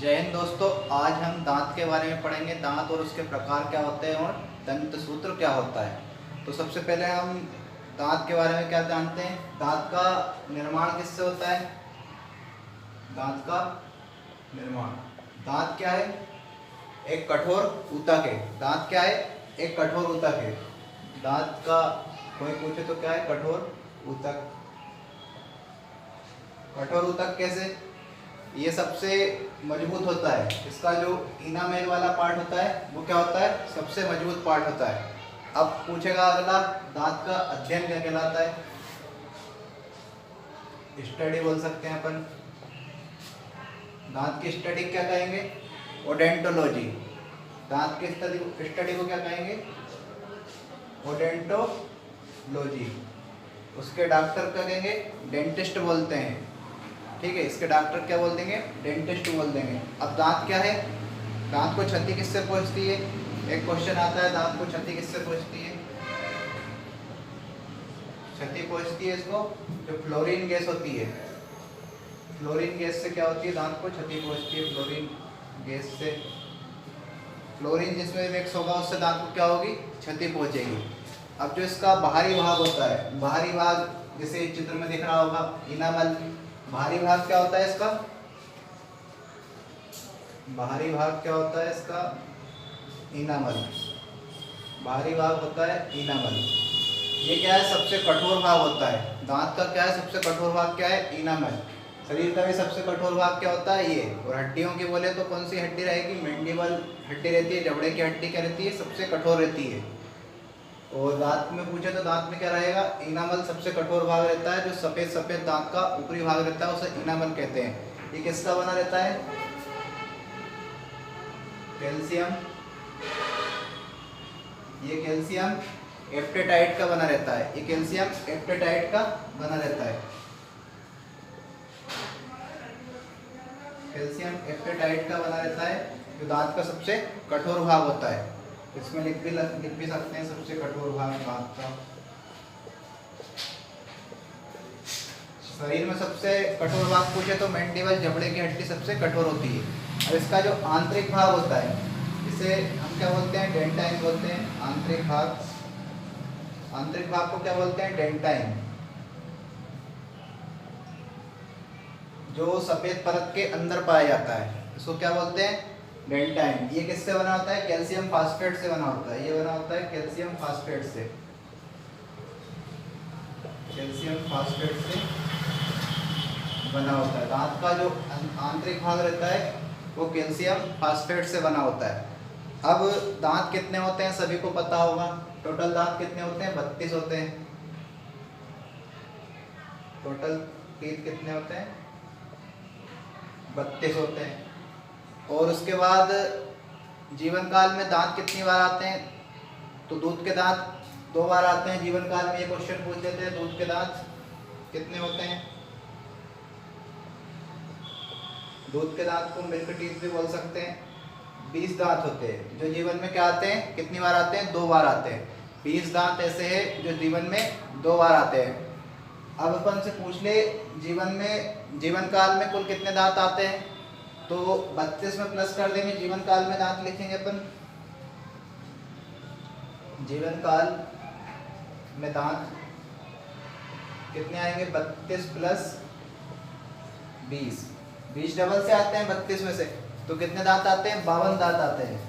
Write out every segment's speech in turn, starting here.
जय हिंद दोस्तों। आज हम दांत के बारे में पढ़ेंगे। दांत और उसके प्रकार क्या होते हैं और दंत सूत्र क्या होता है। तो सबसे पहले हम दांत के बारे में क्या जानते हैं। दांत का निर्माण किससे होता है। दांत का निर्माण, दांत क्या है, एक कठोर ऊतक है। दांत क्या है, एक कठोर ऊतक है। दांत का कोई पूछे तो क्या है, कठोर ऊतक। कठोर ऊतक कैसे, ये सबसे मजबूत होता है। इसका जो इनामेल वाला पार्ट होता है वो क्या होता है, सबसे मजबूत पार्ट होता है। अब पूछेगा अगला, दांत का अध्ययन क्या कहलाता है। स्टडी बोल सकते हैं अपन। दांत की स्टडी क्या कहेंगे, ओडेंटोलॉजी। दांत की स्टडी को क्या कहेंगे, ओडेंटोलॉजी। उसके डॉक्टर क्या कहेंगे, डेंटिस्ट बोलते हैं। ठीक है, इसके डॉक्टर क्या बोल देंगे, डेंटिस्ट बोल देंगे। अब दांत क्या है, दांत को क्षति किससे पहुंचती है। एक क्वेश्चन आता है, दांत को क्षति किससे पहुंचती है। क्षति पहुंचती है इसको जो फ्लोरीन गैस होती है। फ्लोरीन गैस से क्या होती है, दांत को क्षति पहुंचती है। फ्लोरीन गैस से, फ्लोरीन जिसमें मिक्स होगा उससे दांत को क्या होगी, क्षति पहुंचेगी। अब जो इसका बाहरी भाग होता है, बाहरी भाग जैसे चित्र में दिख रहा होगा, इनामल। बाहरी भाग क्या होता है इसका, बाहरी भाग क्या होता है इसका, इनामल। बाहरी भाग होता है इनामल। ये क्या है, सबसे कठोर भाग होता है। दांत का क्या है, सबसे कठोर भाग क्या है, इनामल। शरीर का भी सबसे कठोर भाग क्या होता है, ये। और हड्डियों की बोले तो कौन सी हड्डी रहेगी, मैंडिबल हड्डी रहती है। जबड़े की हड्डी क्या रहती है, सबसे कठोर रहती है। और दांत में पूछे तो दांत में क्या रहेगा, इनामल सबसे कठोर भाग रहता है। जो सफेद सफेद दांत का ऊपरी भाग रहता है उसे इनामल कहते हैं। ये किसका बना रहता है, कैल्शियम। ये कैल्शियम एप्टेटाइट का बना रहता है। ये कैल्शियम एप्टेटाइट का बना रहता है। कैल्शियम एप्टेटाइट का बना रहता है, जो दांत का सबसे कठोर भाग होता है। इसमें लिख भी सकते हैं, सबसे कठोर भाग दांत का। शरीर में सबसे कठोर भाग पूछे तो मैंडिबल, जबड़े की हड्डी सबसे कठोर होती है। और इसका जो आंतरिक भाग होता है, इसे हम क्या बोलते हैं, डेंटाइन बोलते हैं। आंतरिक भाग, आंतरिक भाग को क्या बोलते हैं, डेंटाइन। जो सफेद परत के अंदर पाया जाता है इसको क्या बोलते हैं, डेंटाइन। ये किससे बना होता है, कैल्शियम फास्फेट से बना होता है। ये बना होता है कैल्शियम फास्फेट से, कैल्शियम फास्फेट से बना होता है। दांत का जो आंतरिक भाग रहता है वो कैल्शियम फास्फेट से बना होता है। अब दांत कितने होते हैं सभी को पता होगा। टोटल दांत कितने होते हैं, 32 होते हैं। टोटल टीथ कितने होते हैं, 32 होते हैं। और उसके बाद जीवन काल में दांत कितनी बार आते हैं, तो दूध के दांत 2 बार आते हैं जीवन काल में। ये क्वेश्चन पूछ लेते हैं, दूध के दांत कितने होते हैं। दूध के दांत को मिल्क टीथ भी बोल सकते हैं। 20 दांत होते हैं जो जीवन में क्या आते हैं, कितनी बार आते हैं, 2 बार आते हैं। 20 दांत ऐसे हैं जो जीवन में 2 बार आते हैं। अब अपन से पूछ ले, जीवन में, जीवन काल में कुल कितने दांत आते हैं, तो 32 में प्लस कर देंगे। जीवन काल में दांत लिखेंगे अपन, जीवन काल में दांत कितने आएंगे, 32 प्लस 20। 20 डबल से आते हैं 32 में से, तो कितने दांत आते हैं, 52 दांत आते हैं।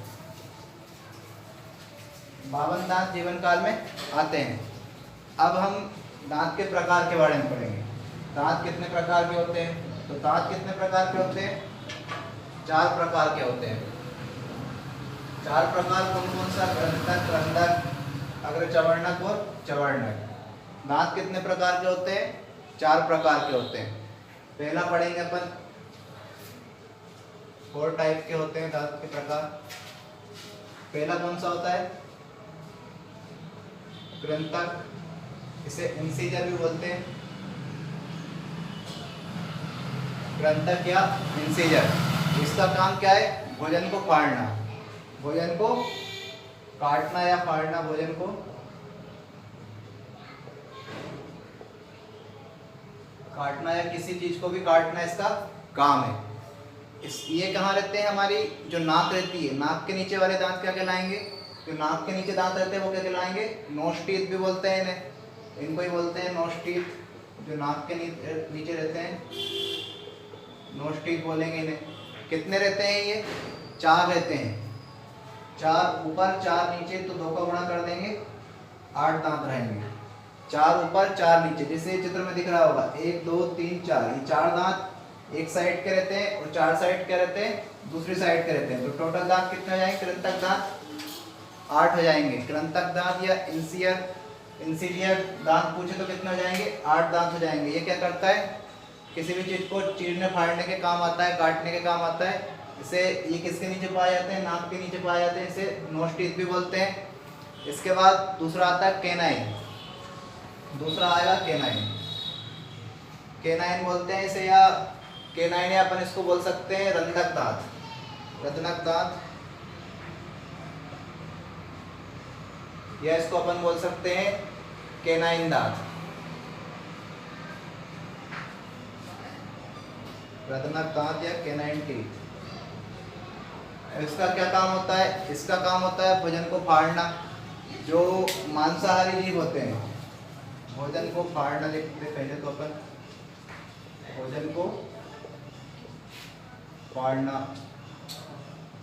52 दांत जीवन काल में आते हैं। अब हम दांत के प्रकार के बारे में पढ़ेंगे। दांत कितने प्रकार के होते हैं, तो दांत कितने प्रकार के होते हैं, 4 प्रकार के होते हैं। 4 प्रकार कौन कौन सा, ग्रंथक, रंध्रक, अग्रचर्वणक और चर्वणक। दांत कितने प्रकार के होते हैं, 4 प्रकार के होते हैं। पहला पढ़ेंगे अपन, 4 टाइप के होते हैं दांत के प्रकार। पहला कौन सा होता है, ग्रंथक, इसे इंसीजर भी बोलते हैं। ग्रंथक या इंसीजर, इसका काम क्या है, भोजन को फाड़ना, भोजन को काटना या फाड़ना, भोजन को काटना या किसी चीज को भी काटना इसका काम है। ये कहाँ रहते हैं, हमारी जो नाक रहती है, नाक के नीचे वाले दांत क्या कहलाएंगे, जो नाक के नीचे दांत रहते हैं वो क्या कहलाएंगे, नोज टीथ भी बोलते हैं इन्हें, इनको ही बोलते हैं नोज टीथ। जो नाक के नीचे रहते हैं नोज टीथ बोलेंगे इन्हें। कितने रहते हैं ये, 4 रहते हैं, 4 ऊपर 4 नीचे, तो 2 का गुणा कर देंगे 8 दांत रहेंगे। 4 ऊपर 4 नीचे, जैसे चित्र में दिख रहा होगा 1 2 3 4, ये 4 दांत एक साइड के रहते हैं और 4 साइड के रहते हैं दूसरी साइड के रहते हैं। तो टोटल दांत कितने हो जाएंगे, कृंतक दांत 8 हो जाएंगे। कृंतक दांत या इंसीलियर दांत पूछे तो कितने हो जाएंगे, 8 दांत हो जाएंगे। ये क्या करता है, किसी भी चीज को चीरने फाड़ने के काम आता है, काटने के काम आता है। इसे ये किसके नीचे पाए जाते हैं, नाक के नीचे पाए जाते हैं, इसे नोज टीथ भी बोलते हैं। इसके बाद दूसरा आता है केनाइन, दूसरा आएगा केनाइन, केनाइन बोलते हैं इसे, या केनाइन या अपन इसको बोल सकते हैं रंधक दांत, रंधक दांत, या इसको अपन बोल सकते हैं केनाइन दांत, रंधक दांत या केनाइन टीथ। इसका क्या काम होता है, इसका काम होता है भोजन को फाड़ना। जो मांसाहारी जीव होते हैं, भोजन को फाड़ना लिखते पहले तो अपन, भोजन को फाड़ना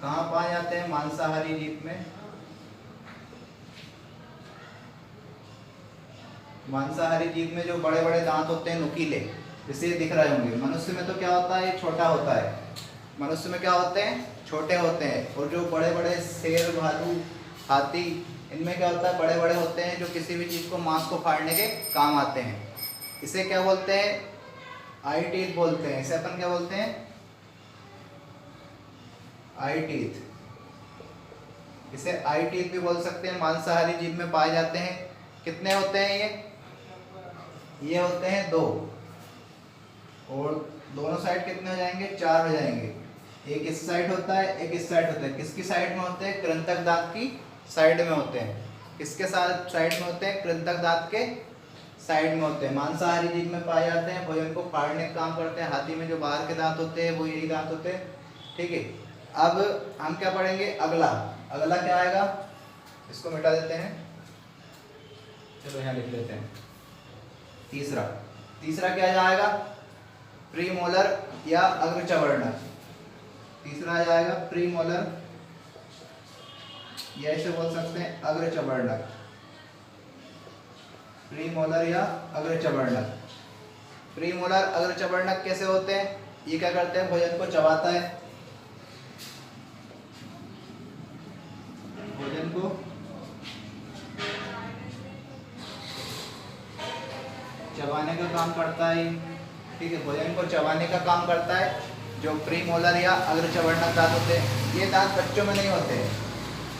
कहाँ पाए जाते हैं, मांसाहारी जीव में। मांसाहारी जीव में जो बड़े बड़े दांत होते हैं नुकीले, जैसे ये दिख रहे होंगे। मनुष्य में तो क्या होता है, ये छोटा होता है, मनुष्य में क्या होते हैं, छोटे होते हैं। और जो बड़े बड़े शेर, भालू, हाथी, इनमें क्या होता है, बड़े बड़े होते हैं, जो किसी भी चीज़ को, मांस को फाड़ने के काम आते हैं। इसे क्या बोलते हैं, आई टीथ बोलते हैं। इसे अपन क्या बोलते हैं, आई टीथ। इसे आई टीथ भी बोल सकते हैं, मांसाहारी जीव में पाए जाते हैं। कितने होते हैं ये होते हैं 2, और दोनों साइड कितने हो जाएंगे, 4 हो जाएंगे। एक इस साइड होता है, एक इस साइड होता है। किसकी साइड में होते हैं, कृंतक दांत की साइड में होते हैं। किसके साथ साइड में होते हैं, कृंतक दांत के साइड में होते हैं। मांसाहारी जीव में पाए जाते हैं, भोजन को फाड़ने का काम करते हैं। हाथी में जो बाहर के दांत होते हैं वो यही दांत होते हैं, ठीक है। अब हम क्या पढ़ेंगे, अगला, अगला क्या आएगा, इसको मिटा देते हैं, चलो यहाँ लिख लेते हैं। तीसरा, तीसरा क्या जाएगा, प्रीमोलर या अग्रचवर्णक। तीसरा आ जाएगा प्रीमोलर, या इसे बोल सकते हैं अग्रचवर्णक, प्रीमोलर या अग्रचवर्णक। प्रीमोलर अग्रचवर्णक कैसे होते हैं, ये क्या करते हैं, भोजन को चबाता है, भोजन को चबाने का काम करता है, ठीक है, भोजन को चबाने का काम करता है। जो प्रीमोलर या अग्रचवर्णक दांत होते हैं, ये दांत बच्चों में नहीं होते हैं।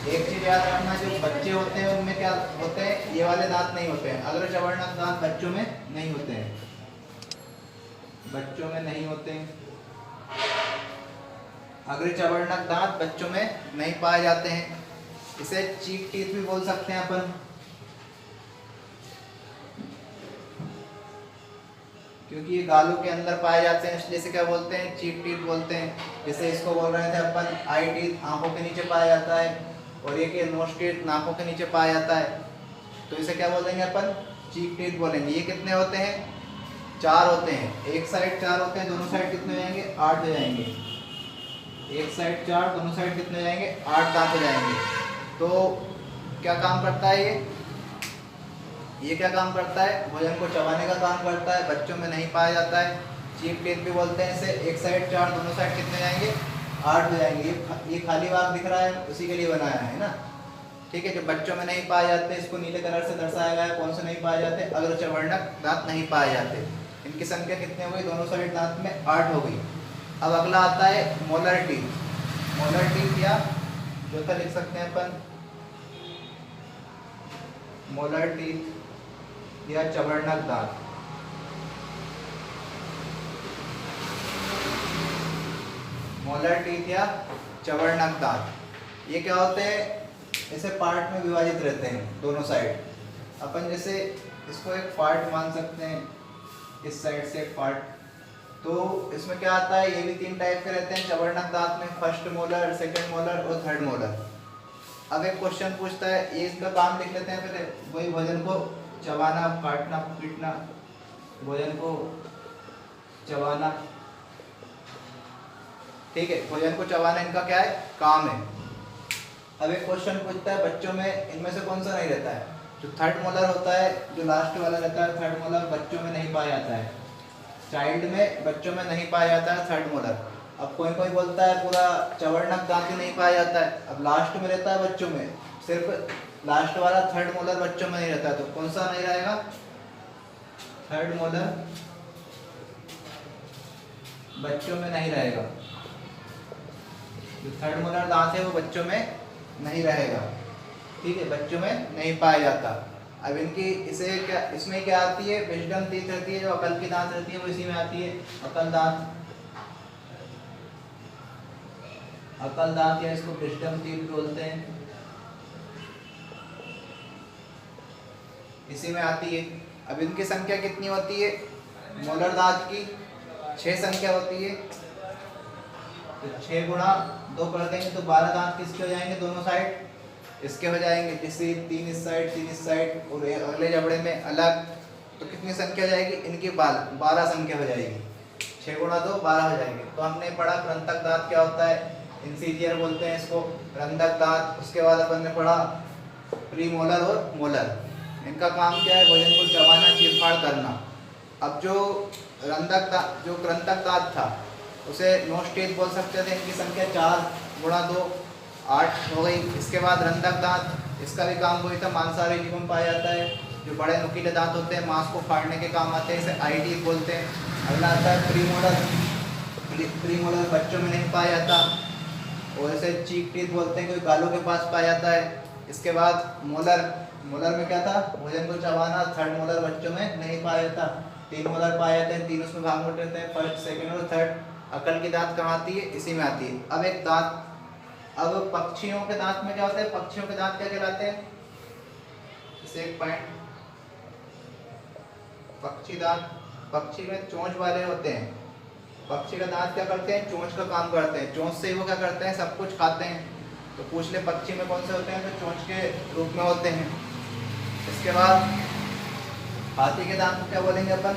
एक चीज याद रखना, जो बच्चे होते हैं उनमें क्या होते हैं, ये वाले दांत नहीं होते हैं। अग्रचवर्णक दांत बच्चों में नहीं होते हैं, बच्चों में नहीं होते हैं। अग्रचवर्णक दांत बच्चों में नहीं पाए जाते हैं। इसे चीक टीथ भी बोल सकते हैं अपन, क्योंकि ये गालों के अंदर पाए जाते हैं, इसलिए इसे क्या बोलते हैं, चीक टीथ बोलते हैं। जैसे इसको बोल रहे थे अपन, आई टीथ आंखों के नीचे पाया जाता है, और ये कि नोज टीथ नाकों के नीचे पाया जाता है, तो इसे क्या बोलेंगे अपन, चीक टीथ बोलेंगे। ये कितने होते हैं, 4 होते हैं। एक साइड 4 होते हैं, दोनों साइड कितने हो जाएंगे, 8 हो जाएंगे। एक साइड 4, दोनों साइड कितने हो जाएंगे, 8 दांत हो जाएंगे। तो क्या काम करता है ये क्या काम करता है, भोजन को चबाने का काम करता है, बच्चों में नहीं पाया जाता है। चीक टीथ भी बोलते हैं इसे। एक साइड 4, दोनों साइड कितने जाएंगे, 8 हो जाएंगे। ये खाली भाग दिख रहा है, उसी के लिए बनाया है ना, ठीक है। जो बच्चों में नहीं पाए जाते, इसको नीले कलर से दर्शाया गया है। कौन से नहीं पाए जाते, अग्रचवर्णक दांत नहीं पाए जाते। इनकी संख्या कितनी हो गई, दोनों साइड दांत में 8 हो गई। अब अगला आता है मोलर टीथ। मोलर टीथ या चौथा लिख सकते हैं अपन, मोलर टीथ या चवर्णक दांत। मोलर टीथ या चवर्णक दांत, ये क्या होते हैं, ऐसे पार्ट में विभाजित रहते हैं दोनों साइड। अपन जैसे इसको एक पार्ट मान सकते हैं, इस साइड से एक पार्ट, तो इसमें क्या आता है, ये भी 3 टाइप के रहते हैं चवर्णक दांत में, फर्स्ट मोलर, सेकंड मोलर और थर्ड मोलर। अब एक क्वेश्चन पूछता है, ये इसका काम लिख लेते हैं पहले, वही भोजन को चबाना, काटना, पीटना, भोजन को चबाना, ठीक है, भोजन को चबाना इनका क्या है, काम है। अब एक क्वेश्चन पूछता है बच्चों में इनमें से कौन सा नहीं रहता है, जो थर्ड मोलर होता है, जो लास्ट वाला रहता है थर्ड मोलर, बच्चों में नहीं पाया जाता है, चाइल्ड में, बच्चों में नहीं पाया जाता है थर्ड मोलर। अब कोई कोई बोलता है पूरा चवर्णक दांत ही नहीं पाया जाता है, अब लास्ट में रहता है बच्चों में, सिर्फ लास्ट वाला थर्ड मोलर बच्चों में नहीं रहता है, तो कौन सा नहीं रहेगा, थर्ड मोलर बच्चों में नहीं रहेगा, जो थर्ड मोलर दांत है वो बच्चों में नहीं रहेगा, ठीक है, बच्चों में नहीं पाया जाता। अब इनकी इसे क्या, इसमें क्या आती है, विजडम टीथ रहती है, जो अकल की दांत रहती है वो इसी में आती है, अकल दांत, अकल दांत या इसको विजडम टीथ बोलते हैं, इसी में आती है। अब इनकी संख्या कितनी होती है, मोलर दांत की 6 संख्या होती है, तो 6 गुणा 2 कर देंगे तो 12 दांत किसके हो जाएंगे, दोनों साइड इसके हो जाएंगे, इसी 3 इस साइड 3 इस साइड और अगले जबड़े में अलग, तो कितनी संख्या हो जाएगी इनकी, 12 संख्या हो जाएगी, 6 गुणा 2 12 हो जाएंगे। तो हमने पढ़ा कृंतक दांत क्या होता है, इंसीजियर बोलते हैं इसको, रंधक दांत, उसके बाद अपन ने पढ़ा प्रीमोलर और मोलर, इनका काम क्या है, भोजन को चबाना, चीरफाड़ करना। अब जो रंधक दांत, जो कृंतक दांत था उसे नोच टीथ बोल सकते थे, इनकी संख्या 4 गुणा 2 8 हो गई। इसके बाद रंधक दांत, इसका भी काम वही था, मांसाहारी जीवों में पाया जाता है, जो बड़े नुकीले दांत होते हैं मांस को फाड़ने के काम आते हैं, इसे आई टीथ बोलते हैं। अगला आता है प्रीमोलर, प्रीमोलर बच्चों में नहीं पाया जाता और इसे चीक टीथ बोलते हैं, क्योंकि गालों के पास पाया जाता है। इसके बाद मोलर, मोलर में क्या था, भोजन को चबाना, थर्ड मोलर बच्चों में नहीं पाया जाता, 3 मोलर पाए जाते हैं, 3 उसमें भाग होते हैं, फर्स्ट सेकंड और थर्ड। अकल की दांत कहाँ आती है, इसी में आती है। अब एक दांत, अब पक्षियों के दांत में क्या होता है, पक्षियों के दांत क्या कहलाते हैं, इसे एक पॉइंट, पक्षी दांत, पक्षी में चोंच वाले होते हैं, पक्षी का दांत क्या करते हैं, चोंच का काम करते हैं, चोंच से ही वो क्या करते हैं, सब कुछ खाते हैं। तो पूछ ले पक्षी में कौन से होते हैं, तो चोंच के रूप में होते हैं। इसके बाद हाथी के दांत को क्या बोलेंगे अपन,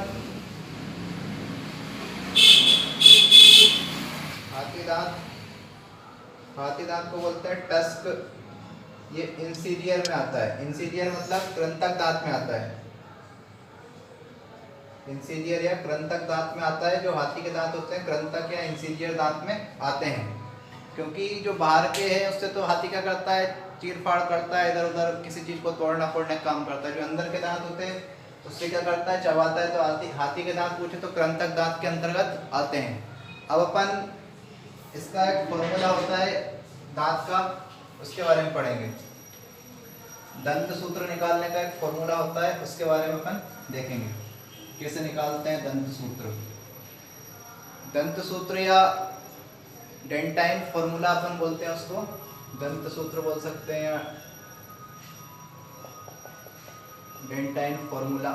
हाथी दांत, हाथी दांत को बोलते हैं टस्क, ये इंसीजियर में आता है, इंसीजियर मतलब कृंतक दांत में आता है, इंसीजियर या कृंतक दांत में आता है। जो हाथी के दांत होते हैं कृंतक या इंसीजियर दांत में आते हैं, क्योंकि जो बाहर के हैं उससे तो हाथी क्या करता है, चीर फाड़ करता है, इधर उधर किसी चीज को तोड़ना फोड़ने का काम करता है। जो अंदर के दांत होते हैं उससे क्या करता है, चबाता है। तो हाथी के दांत पूछे तो कृंतक दांत के अंतर्गत आते हैं। अब अपन इसका एक फॉर्मूला होता है दांत का, उसके बारे में पढ़ेंगे। दंत सूत्र निकालने का एक फॉर्मूला होता है, उसके बारे में अपन देखेंगे कैसे निकालते हैं दंत सूत्र। दंत सूत्र या डेंटाइन फॉर्मूला अपन बोलते हैं उसको, दंत सूत्र बोल सकते हैं या डेंटाइन फॉर्मूला।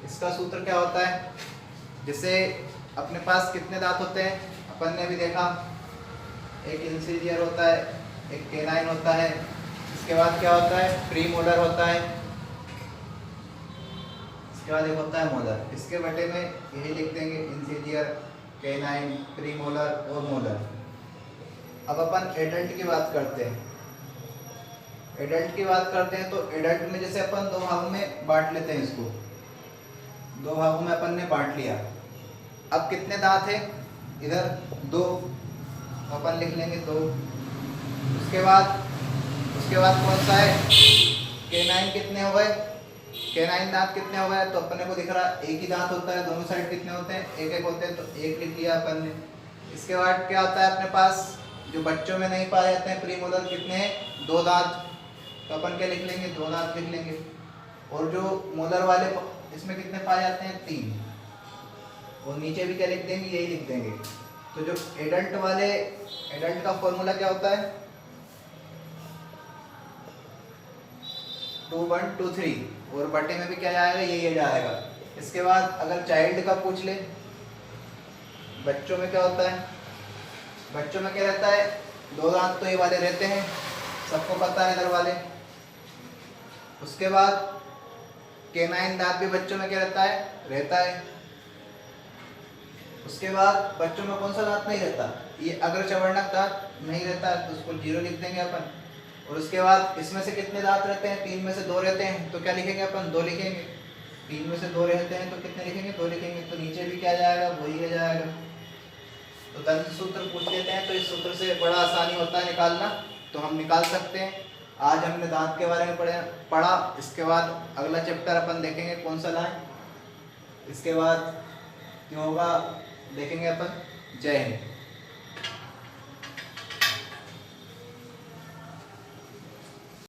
इसका सूत्र क्या होता है, जैसे अपने पास कितने दांत होते हैं, अपन ने भी देखा, एक इंसीजियर होता है, एक केनाइन होता है, इसके बाद क्या होता है, प्रीमोलर होता है, इसके बाद एक होता है मोलर। इसके बटे में यही लिख देंगे, इंसीजियर, केनाइन, प्रीमोलर और मोलर। अब अपन एडल्ट की बात करते हैं। एडल्ट की बात करते हैं तो एडल्ट में जैसे अपन 2 भागों में बांट लेते हैं, इसको 2 भागों में अपन ने बांट लिया। अब कितने दांत हैं, इधर 2, अपन लिख लेंगे 2। उसके बाद कौन सा है, केनाइन कितने हो गए, केनाइन दांत कितने हो गए, तो अपने को दिख रहा है एक ही दांत होता है, दोनों साइड कितने होते हैं, एक एक होते हैं, तो 1 लिख लिया अपन ने। इसके बाद क्या होता है अपने पास, जो बच्चों में नहीं पाए जाते हैं प्रीमोलर, कितने हैं, 2 दांत, तो अपन क्या लिख लेंगे, 2 दांत लिख लेंगे। और जो मोलर वाले इसमें कितने पाए जाते हैं, 3, और नीचे भी क्या लिख देंगे, यही लिख देंगे। तो जो एडल्ट वाले, एडल्ट का फॉर्मूला क्या होता है, 2 1 2 3, और बटे में भी क्या जाएगा, यही जाएगा, इसके बाद अगर चाइल्ड का पूछ ले, बच्चों में क्या होता है, बच्चों में क्या रहता है, 2 दांत तो ये वाले रहते हैं, सबको पता है इधर वाले। उसके बाद कैनाइन दांत भी बच्चों में क्या रहता है। उसके बाद बच्चों में कौन सा दांत नहीं रहता, ये अग्र चवर्णक दांत नहीं रहता, तो उसको 0 लिख देंगे अपन। और उसके बाद इसमें से कितने दांत रहते हैं, 3 में से 2 रहते हैं, तो क्या लिखेंगे अपन, 2 लिखेंगे। 3 में से 2 रहते हैं तो कितने लिखेंगे, 2 लिखेंगे, तो नीचे भी क्या जाएगा, वही रह जाएगा। तो दंत सूत्र पूछ लेते हैं, तो इस सूत्र से बड़ा आसानी होता है निकालना, तो हम निकाल सकते हैं। आज हमने दांत के बारे में पढ़ा। इसके बाद अगला चैप्टर अपन देखेंगे कौन सा लाएं, इसके बाद क्यों होगा देखेंगे अपन। जय हिंद।